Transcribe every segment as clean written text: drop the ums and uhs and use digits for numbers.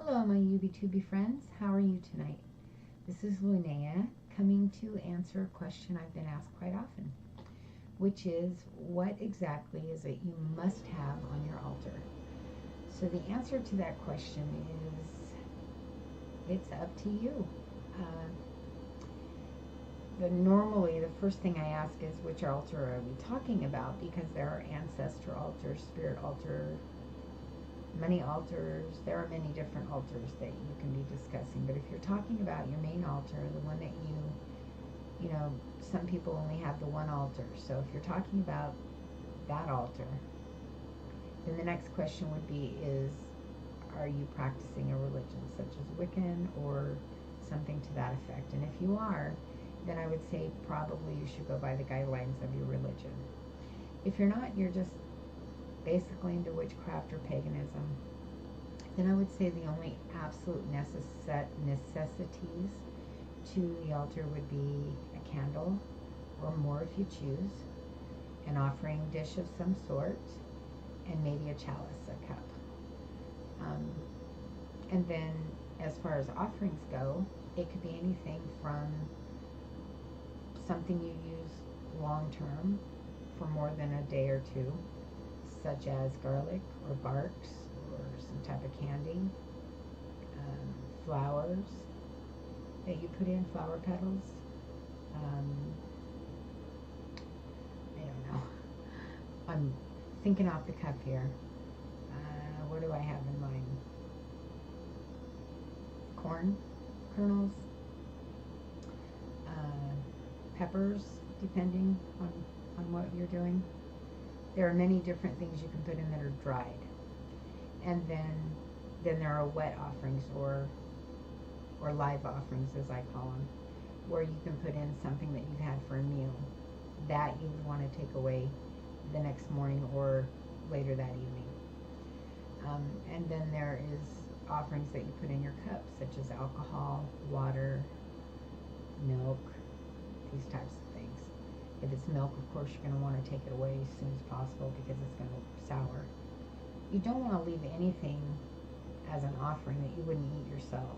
Hello, my UbiTubi friends. How are you tonight? This is Linnea coming to answer a question I've been asked quite often, which is, what exactly is it you must have on your altar? So the answer to that question is, it's up to you. Normally, the first thing I ask is, which altar are we talking about? Because there are ancestor altars, spirit altar, money altars. There are many different altars that you can be discussing. But if you're talking about your main altar, the one that some people only have the one altar. So if you're talking about that altar, then the next question would be are you practicing a religion such as Wiccan or something to that effect? And if you are, then I would say probably you should go by the guidelines of your religion. If you're not, you're just basically into witchcraft or paganism, then I would say the only absolute necessities to the altar would be a candle, or more if you choose, an offering dish of some sort, and maybe a chalice, a cup. And then as far as offerings go, it could be anything from something you use long term for more than a day or two, such as garlic or barks or some type of candy, flowers that you put in, flower petals. I don't know. I'm thinking off the cuff here. What do I have in mind? Corn kernels, peppers, depending on what you're doing. There are many different things you can put in that are dried. And then there are wet offerings, or live offerings as I call them, where you can put in something that you've had for a meal that you would want to take away the next morning or later that evening. And then there is offerings that you put in your cup, such as alcohol, water, milk, these types of things. If it's milk, of course, you're going to want to take it away as soon as possible because it's going to sour. You don't want to leave anything as an offering that you wouldn't eat yourself.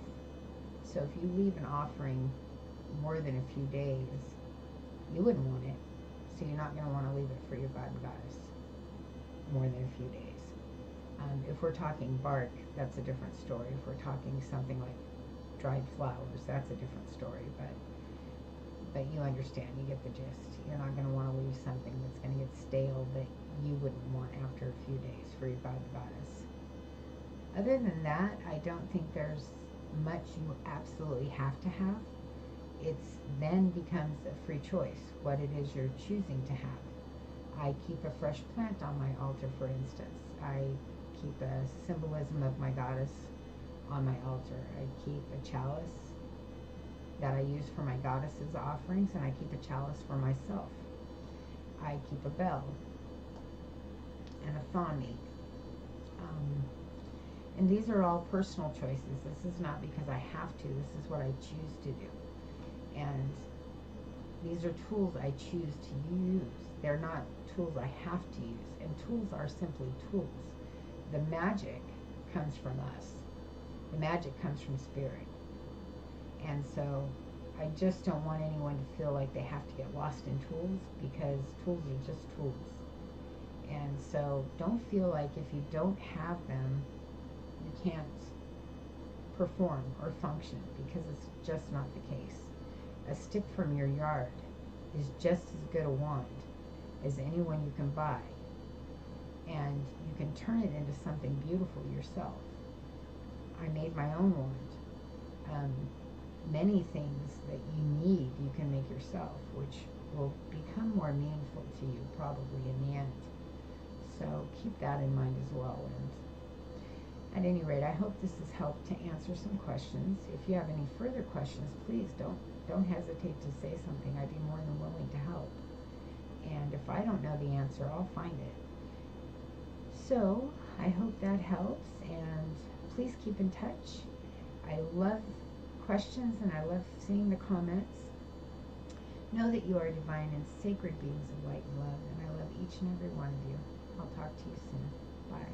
So if you leave an offering more than a few days, you wouldn't want it. So you're not going to want to leave it for your god and goddess more than a few days. If we're talking bark, that's a different story. If we're talking something like dried flowers, that's a different story. But you understand, you get the gist. You're not going to want to leave something that's going to get stale that you wouldn't want after a few days for your god and goddess. Other than that, I don't think there's much you absolutely have to have. It then becomes a free choice, what it is you're choosing to have. I keep a fresh plant on my altar, for instance. I keep a symbolism of my goddess on my altar. I keep a chalice that I use for my goddess's offerings, and I keep a chalice for myself. I keep a bell and a thorny. And these are all personal choices. This is not because I have to. This is what I choose to do. And these are tools I choose to use. They're not tools I have to use. And tools are simply tools. The magic comes from us. The magic comes from spirit. And so I just don't want anyone to feel like they have to get lost in tools, because tools are just tools. And so don't feel like if you don't have them, you can't perform or function, because it's just not the case. A stick from your yard is just as good a wand as any one you can buy. And you can turn it into something beautiful yourself. I made my own wand. Many things that you need you can make yourself, which will become more meaningful to you probably in the end. So keep that in mind as well. And at any rate, I hope this has helped to answer some questions. If you have any further questions, please don't hesitate to say something. I'd be more than willing to help. And if I don't know the answer, I'll find it. So I hope that helps, and please keep in touch. I love questions, and I love seeing the comments. Know that you are divine and sacred beings of light and love, and I love each and every one of you. I'll talk to you soon. Bye.